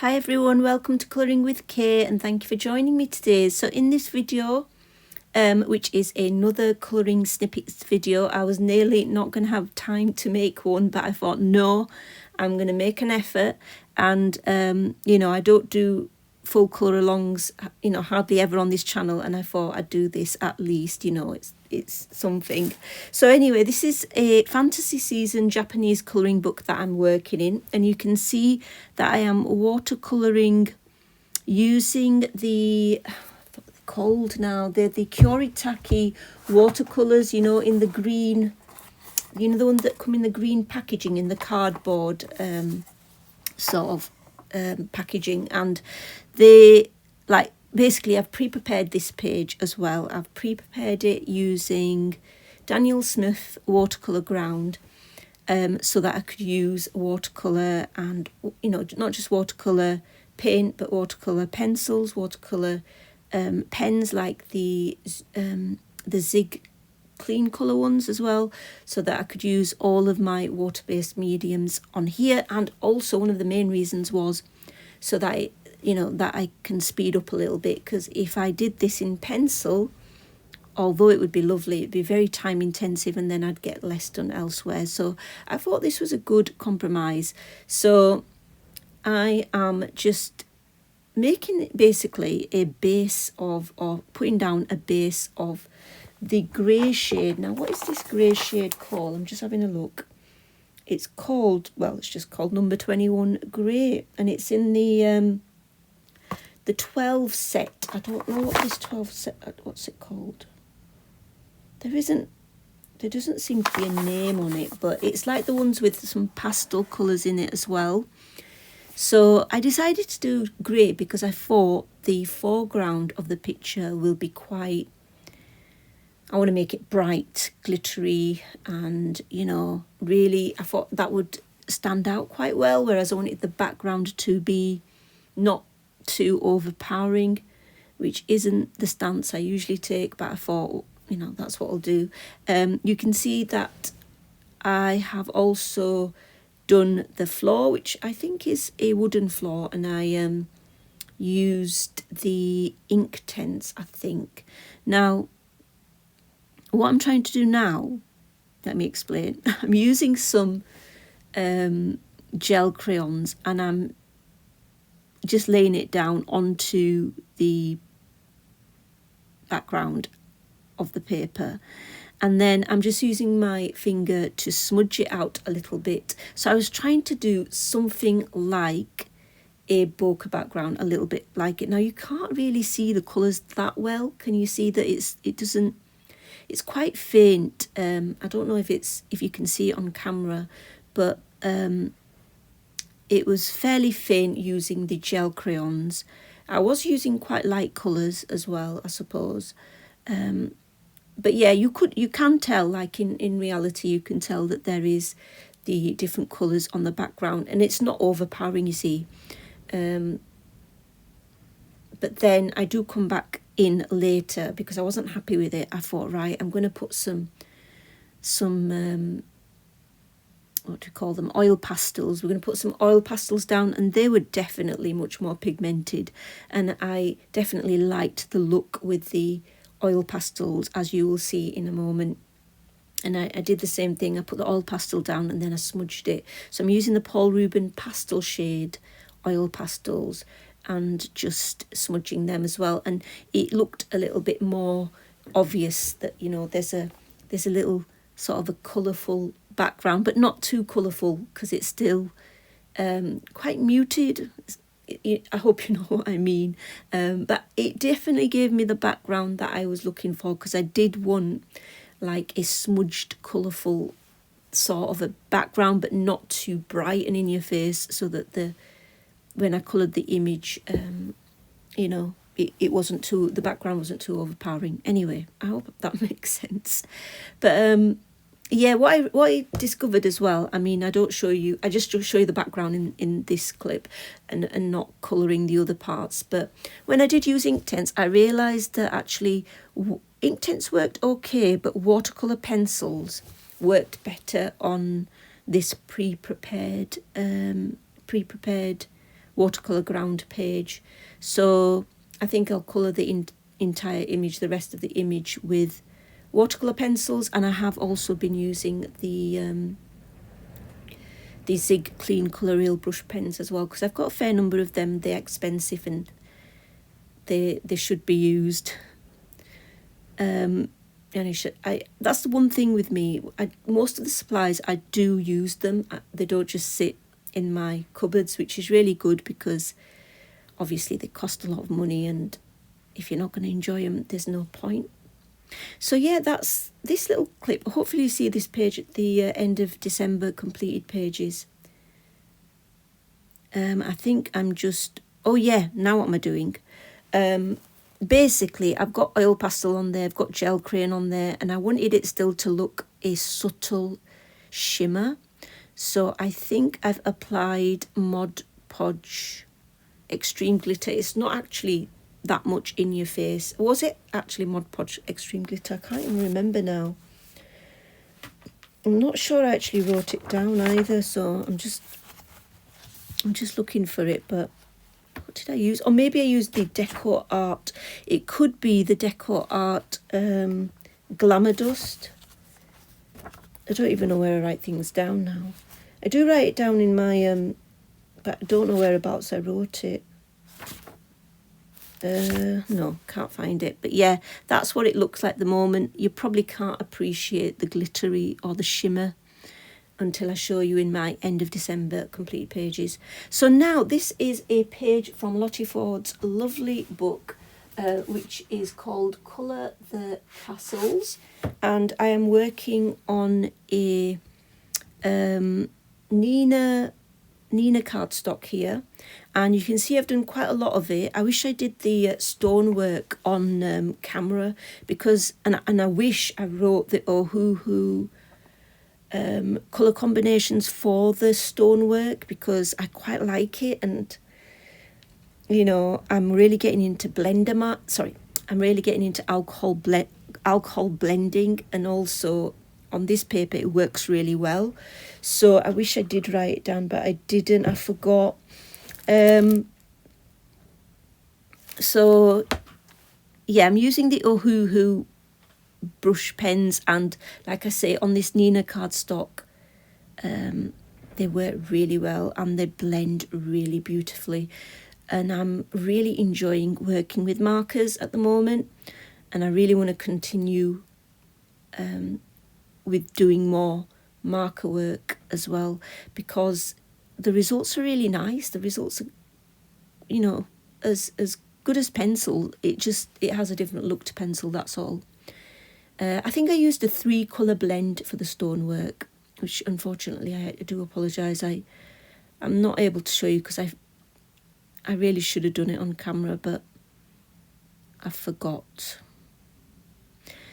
Hi everyone, welcome to Colouring with Kay and thank you for joining me today. So in this video, which is another colouring snippets video, I was nearly not going to have time to make one, but I thought no, I'm going to make an effort. And I don't do full colour alongs, hardly ever on this channel, and I thought I'd do this at least, it's something. So anyway, this is a fantasy season Japanese colouring book that I'm working in, and you can see that I am watercolouring using the called now, they're the Kyoritaki watercolours, in the green, the ones that come in the green packaging, in the cardboard packaging. And they, basically I've pre-prepared this page as well. I've pre-prepared it using Daniel Smith watercolour ground, so that I could use watercolour and, not just watercolour paint, but watercolour pencils, watercolour pens like the Zig clean colour ones as well, so that I could use all of my water-based mediums on here. And also one of the main reasons was so that that I can speed up a little bit, because if I did this in pencil, although it would be lovely, it'd be very time intensive and then I'd get less done elsewhere. So I thought this was a good compromise. So I am just making basically a base of, or putting down a base of the grey shade. Now, what is this grey shade called? I'm just having a look. It's called, it's just called number 21 grey, and it's in the 12 set. I don't know what this 12 set, what's it called? There doesn't seem to be a name on it, but it's like the ones with some pastel colours in it as well. So I decided to do grey because I thought the foreground of the picture will be quite, I want to make it bright, glittery, and, really I thought that would stand out quite well, whereas I wanted the background to be not too overpowering, which isn't the stance I usually take, but I thought, that's what I'll do. You can see that I have also done the floor, which I think is a wooden floor, and I used the ink tints, I think. Now, what I'm trying to do now, let me explain. I'm using some gel crayons, and I'm just laying it down onto the background of the paper, and then I'm just using my finger to smudge it out a little bit. So I was trying to do something like a bokeh background, a little bit like it. Now you can't really see the colours that well. Can you see that it's quite faint? I don't know if you can see it on camera, but it was fairly faint using the gel crayons. I was using quite light colours as well, I suppose. But yeah, you can tell, like in reality, you can tell that there is the different colours on the background, and it's not overpowering, you see. But then I do come back in later because I wasn't happy with it. I thought, right, I'm going to put some what do you call them, oil pastels. We're going to put some oil pastels down, and they were definitely much more pigmented, and I definitely liked the look with the oil pastels, as you will see in a moment. And I did the same thing. I put the oil pastel down and then I smudged it. So I'm using the Paul Rubin pastel shade oil pastels and just smudging them as well. And it looked a little bit more obvious that, there's a little sort of a colourful background, but not too colourful, because it's still quite muted. I hope you know what I mean. But it definitely gave me the background that I was looking for, because I did want like a smudged, colourful sort of a background, but not too bright and in your face, so that when I coloured the image, it wasn't too, the background wasn't too overpowering. Anyway, I hope that makes sense. But yeah, what I discovered as well, I mean, I just show you the background in this clip and not colouring the other parts. But when I did use ink tints, I realised that actually ink tints worked okay, but watercolour pencils worked better on this pre-prepared watercolor ground page. So I think I'll colour the entire image, the rest of the image, with watercolor pencils. And I have also been using the Zig Clean Colour Reel brush pens as well, because I've got a fair number of them. They're expensive and they should be used. And that's the one thing with me. Most of the supplies, I do use them. They don't just sit in my cupboards, which is really good, because obviously they cost a lot of money, and if you're not going to enjoy them, there's no point. So yeah, that's this little clip. Hopefully you see this page at the end of December completed pages. I think I'm just, oh yeah, now what am I doing? Basically, I've got oil pastel on there, I've got gel crayon on there, and I wanted it still to look a subtle shimmer. So I think I've applied Mod Podge Extreme Glitter. It's not actually that much in your face. Was it actually Mod Podge Extreme Glitter? I can't even remember now. I'm not sure I actually wrote it down either, so I'm just looking for it. But what did I use? Or maybe I used the Deco Art. It could be the Deco Art Glamour Dust. I don't even know where I write things down now. I do write it down in my but I don't know whereabouts I wrote it. No, can't find it. But yeah, that's what it looks like at the moment. You probably can't appreciate the glittery or the shimmer until I show you in my end of December complete pages. So now this is a page from Lotte Forde's lovely book, which is called Colour the Castles, and I am working on a Nina cardstock here, and you can see I've done quite a lot of it. I wish I did the stonework on camera, because and I wish I wrote the Ohuhu colour combinations for the stonework, because I quite like it. And you know, I'm really getting into I'm really getting into alcohol blending, and also on this paper it works really well. So I wish I did write it down, but I didn't. I forgot. So yeah, I'm using the Ohuhu brush pens, and like I say, on this Nina cardstock, they work really well and they blend really beautifully. And I'm really enjoying working with markers at the moment, and I really want to continue with doing more marker work as well, because the results are really nice. The results are, you know, as good as pencil. It has a different look to pencil, that's all. I think I used a 3-colour blend for the stonework, which unfortunately I do apologise. I'm not able to show you because I really should have done it on camera, but I forgot.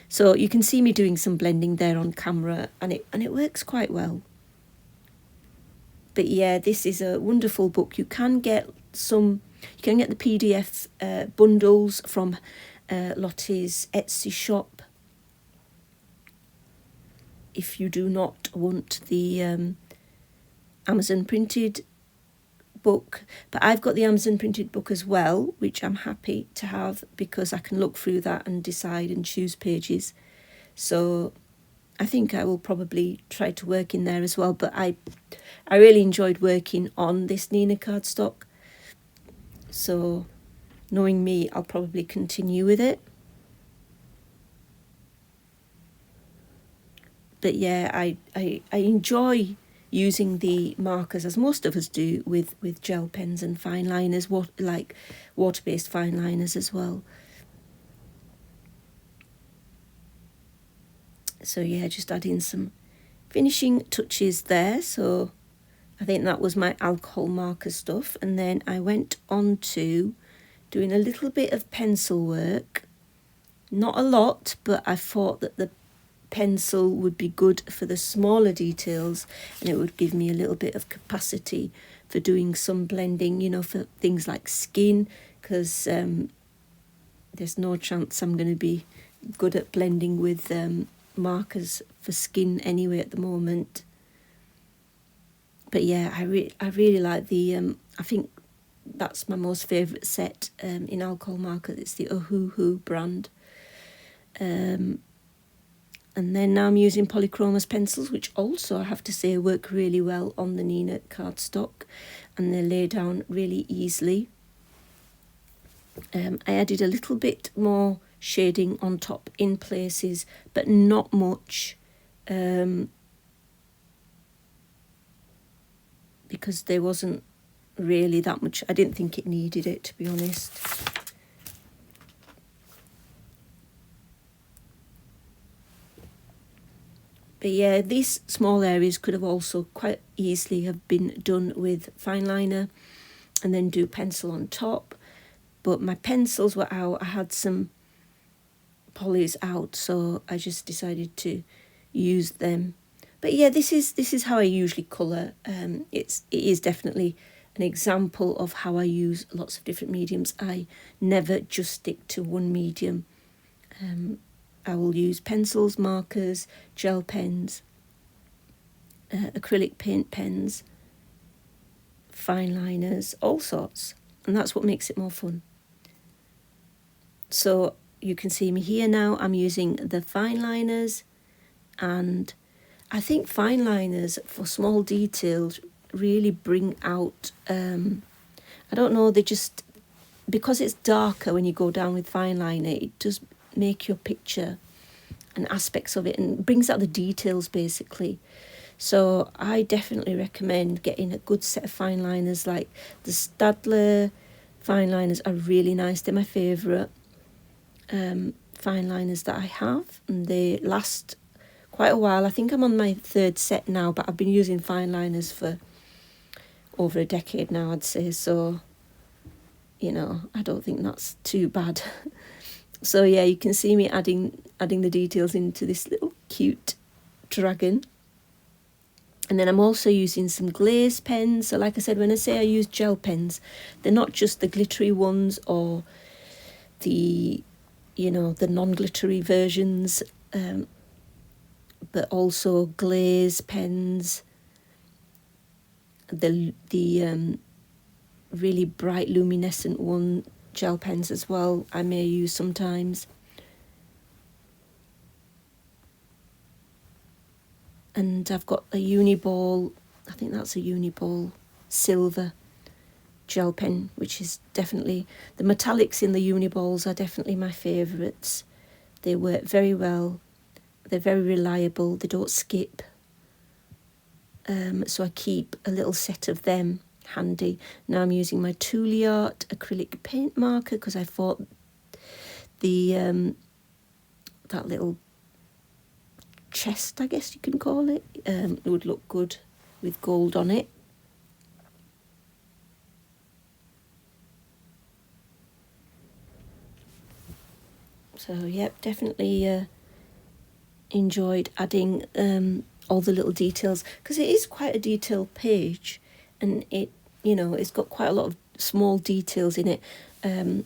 So you can see me doing some blending there on camera, and it works quite well. But yeah, this is a wonderful book. You can get the PDF bundles from Lotte's Etsy shop if you do not want the Amazon printed book. But I've got the Amazon printed book as well, which I'm happy to have, because I can look through that and decide and choose pages. So I think I will probably try to work in there as well. But I really enjoyed working on this Nina cardstock, so knowing me, I'll probably continue with it. But yeah, I enjoy using the markers, as most of us do, with gel pens and fine liners, like water-based fine liners as well. So yeah, just adding some finishing touches there. So I think that was my alcohol marker stuff. And then I went on to doing a little bit of pencil work. Not a lot, but I thought that the pencil would be good for the smaller details, and it would give me a little bit of capacity for doing some blending, you know, for things like skin, because there's no chance I'm going to be good at blending with markers for skin anyway at the moment. But yeah, I really like the I think that's my most favourite set in alcohol marker. It's the Ohuhu brand. And then now I'm using polychromos pencils, which also I have to say work really well on the Nina cardstock, and they lay down really easily. I added a little bit more shading on top in places, but not much, because there wasn't really that much. I didn't think it needed it, to be honest. But yeah, these small areas could have also quite easily have been done with fine liner and then do pencil on top. But my pencils were out. I had some polys out, so I just decided to use them. But yeah, this is how I usually colour. It is definitely an example of how I use lots of different mediums. I never just stick to one medium. I will use pencils, markers, gel pens, acrylic paint pens, fine liners, all sorts. And that's what makes it more fun. So you can see me here now. I'm using the fine liners, and I think fine liners for small details really bring out, I don't know, they just, because it's darker when you go down with fine liner, it does make your picture and aspects of it and brings out the details basically. So I definitely recommend getting a good set of fine liners. Like the Staedtler fine liners are really nice. They're my favourite fine liners that I have, and they last quite a while. I think I'm on my third set now, but I've been using fine liners for over a decade now, I'd say. So, you know, I don't think that's too bad. So yeah, you can see me adding the details into this little cute dragon. And then I'm also using some glaze pens. So like I said, when I say I use gel pens, they're not just the glittery ones or the, you know, the non-glittery versions, but also glaze pens, the really bright luminescent one, gel pens as well, I may use sometimes. And I've got a Uniball, I think that's a Uniball silver gel pen, which is definitely, the metallics in the Uniballs are definitely my favourites. They work very well, they're very reliable, they don't skip. So I keep a little set of them handy. Now I'm using my Art acrylic paint marker because I thought the that little chest, I guess you can call it, would look good with gold on it. So yep, definitely enjoyed adding all the little details, because it is quite a detailed page, and it, you know, it's got quite a lot of small details in it. And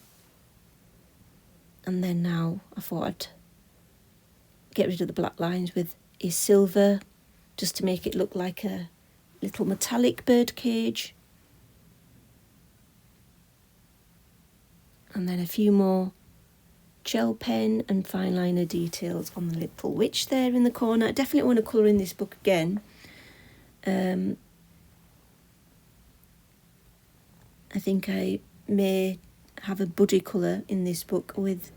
then now I thought I'd get rid of the black lines with a silver, just to make it look like a little metallic bird cage. And then a few more gel pen and fine liner details on the little witch there in the corner. I definitely want to colour in this book again. I think I may have a buddy colour in this book with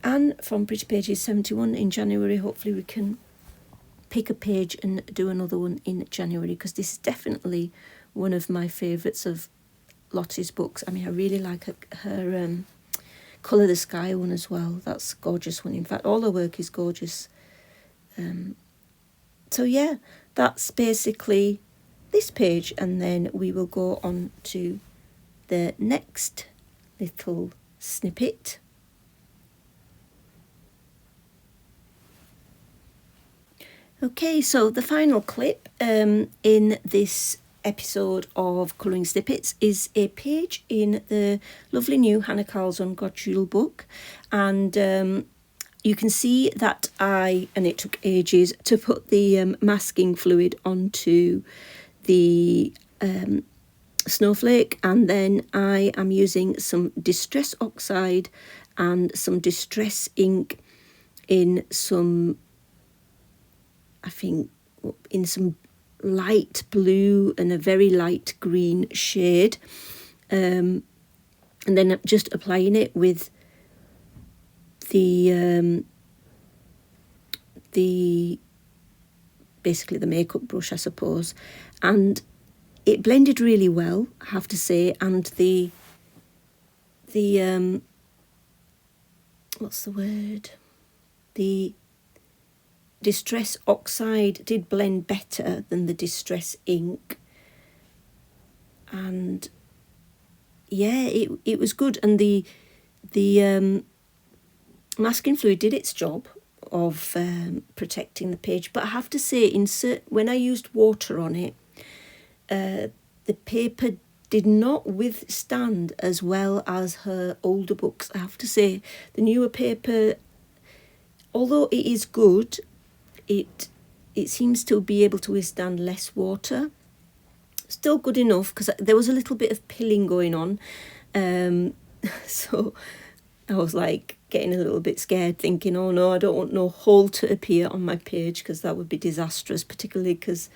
Anne from Pretty Pages 71 in January. Hopefully we can pick a page and do another one in January, because this is definitely one of my favourites of Lotte's books. I mean, I really like her Colour the Sky one as well. That's a gorgeous one. In fact, all her work is gorgeous. So yeah, that's basically this page, and then we will go on to the next little snippet. Okay, so the final clip in this episode of Colouring Snippets is a page in the lovely new Hanna Karlzon Godjul book, and you can see that and it took ages to put the masking fluid onto the snowflake, and then I am using some Distress Oxide and some Distress ink in some, I think, in some light blue and a very light green shade, and then just applying it with the basically the makeup brush, I suppose, and it blended really well, I have to say. And the what's the word? The Distress Oxide did blend better than the Distress ink, and yeah, it was good. And the masking fluid did its job of protecting the page, but I have to say, when I used water on it, the paper did not withstand as well as her older books. I have to say, the newer paper, although it is good, it seems to be able to withstand less water. Still good enough, because there was a little bit of pilling going on, so I was like getting a little bit scared, thinking, oh no, I don't want no hole to appear on my page, because that would be disastrous, particularly because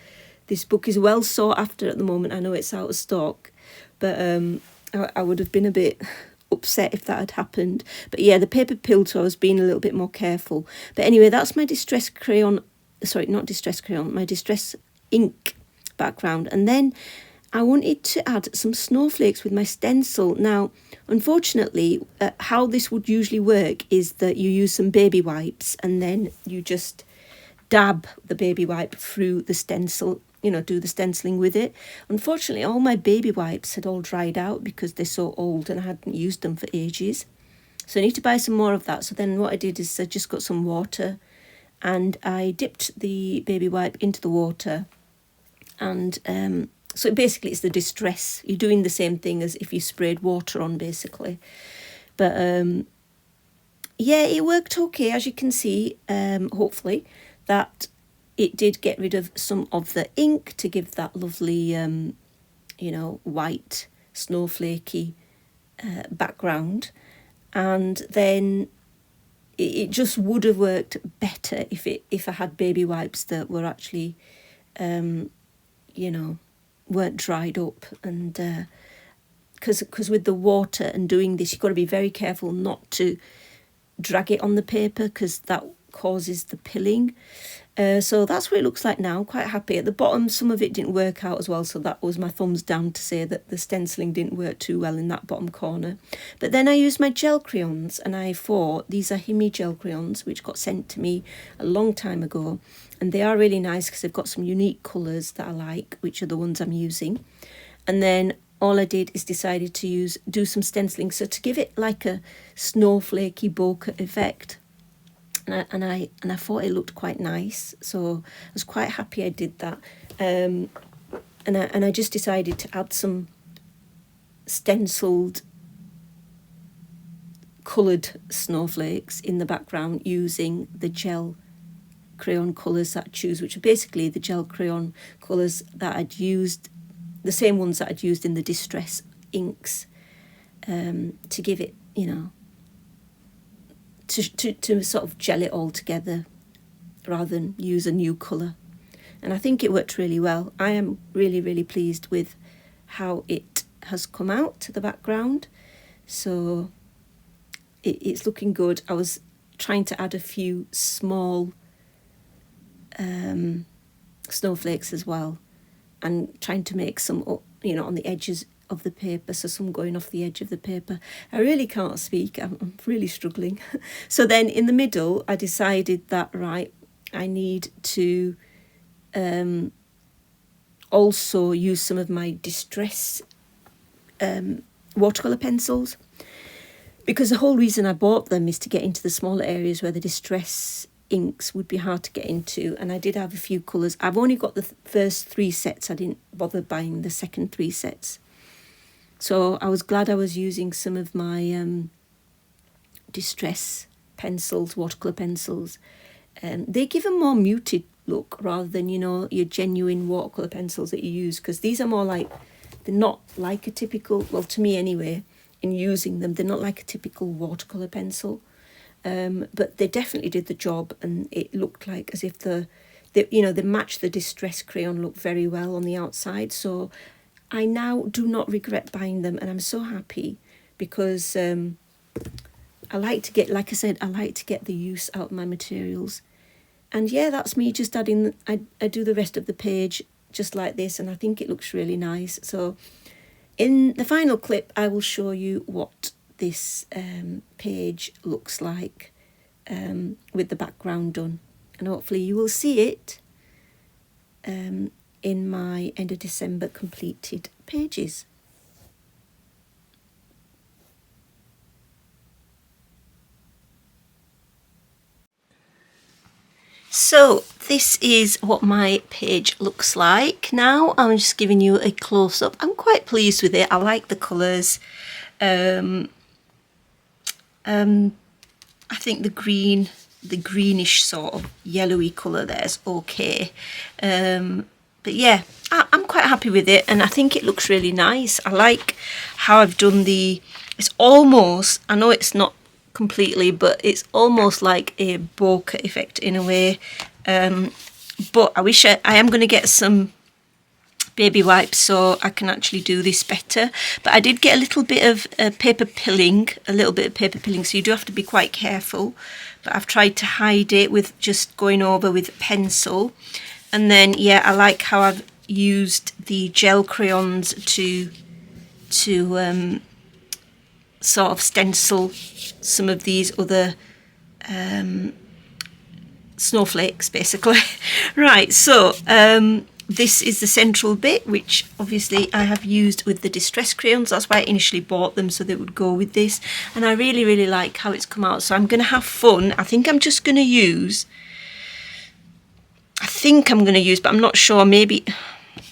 this book is well sought after at the moment. I know it's out of stock, but I would have been a bit upset if that had happened. But yeah, the paper pilled, so I was being a little bit more careful. But anyway, that's my Distress crayon, sorry, not Distress crayon, my Distress ink background. And then I wanted to add some snowflakes with my stencil. Now, unfortunately, how this would usually work is that you use some baby wipes and then you just dab the baby wipe through the stencil, you know, do the stenciling with it. Unfortunately, all my baby wipes had all dried out because they're so old and I hadn't used them for ages. So I need to buy some more of that. So then what I did is I just got some water and I dipped the baby wipe into the water, and so basically it's the Distress. You're doing the same thing as if you sprayed water on, basically. But yeah, it worked okay, as you can see, hopefully, that it did get rid of some of the ink to give that lovely, you know, white, snowflakey background. And then it just would have worked better if I had baby wipes that were actually, you know, weren't dried up. And because with the water and doing this, you've got to be very careful not to drag it on the paper, because that causes the pilling. So that's what it looks like now. Quite happy. At the bottom, some of it didn't work out as well, so that was my thumbs down to say that the stenciling didn't work too well in that bottom corner. But then I used my gel crayons, and I thought these are Himi gel crayons, which got sent to me a long time ago, and they are really nice because they've got some unique colours that I like, which are the ones I'm using. And then all I did is decided to do some stenciling, so to give it like a snowflakey bokeh effect. And I thought it looked quite nice, so I was quite happy I did that. And I just decided to add some stenciled coloured snowflakes in the background using the gel crayon colours that I choose, which are basically the gel crayon colours that I'd used, the same ones that I'd used in the Distress inks, to give it, you know, to sort of gel it all together rather than use a new colour. And I think it worked really well. I am really, really pleased with how it has come out to the background. So it's looking good. I was trying to add a few small snowflakes as well, and trying to make some up, you know, on the edges of the paper, so some going off the edge of the paper. I really can't speak, I'm really struggling. So then in the middle I decided that, right, I need to also use some of my Distress watercolour pencils, because the whole reason I bought them is to get into the smaller areas where the Distress inks would be hard to get into. And I did have a few colours. I've only got the first 3 sets. I didn't bother buying the second 3 sets. So I was glad I was using some of my Distress pencils, watercolour pencils. They give a more muted look rather than, you know, your genuine watercolour pencils that you use, because these are more like They're not like a typical, well, to me anyway, in using them, they're not like a typical watercolour pencil. But they definitely did the job, and it looked like as if they matched the Distress crayon look very well on the outside. So I now do not regret buying them, and I'm so happy because I like to get, like I said, I like to get the use out of my materials. And yeah, that's me just adding, I do the rest of the page just like this, and I think it looks really nice. So in the final clip, I will show you what this page looks like with the background done. And hopefully you will see it in my end of December completed pages. So this is what my page looks like now. I'm just giving you a close-up. I'm quite pleased with it. I like the colours. I think the greenish sort of yellowy colour there is okay. But yeah, I'm quite happy with it, and I think it looks really nice. I like how I've done it's almost, I know it's not completely, but it's almost like a bokeh effect in a way. But I wish I am going to get some baby wipes so I can actually do this better. But I did get a little bit of paper pilling, so you do have to be quite careful. But I've tried to hide it with just going over with pencil. And then yeah, I like how I've used the gel crayons to sort of stencil some of these other snowflakes basically. Right, so this is the central bit, which obviously I have used with the Distress crayons. That's why I initially bought them, so they would go with this. And I really, really like how it's come out. So I'm going to have fun. I think I'm just going to use, but I'm not sure, maybe,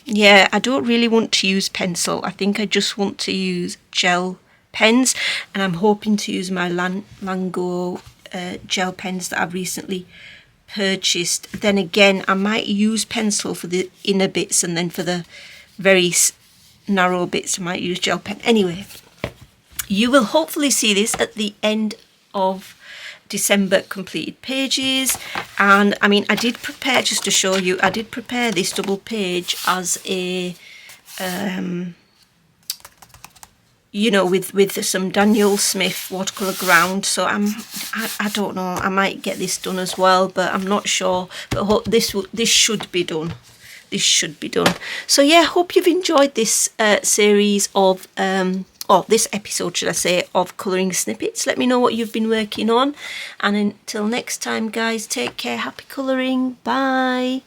yeah, I don't really want to use pencil. I think I just want to use gel pens, and I'm hoping to use my Lango gel pens that I've recently purchased. Then again, I might use pencil for the inner bits, and then for the very narrow bits I might use gel pen. Anyway, you will hopefully see this at the end of December completed pages. And I mean, I did prepare, just to show you, I did prepare this double page as a with some Daniel Smith watercolor ground. So I don't know, I might get this done as well, but I'm not sure. But this should be done. This should be done. So yeah, hope you've enjoyed this series of this episode, should I say, of colouring snippets. Let me know what you've been working on, and until next time, guys, take care, happy colouring, bye.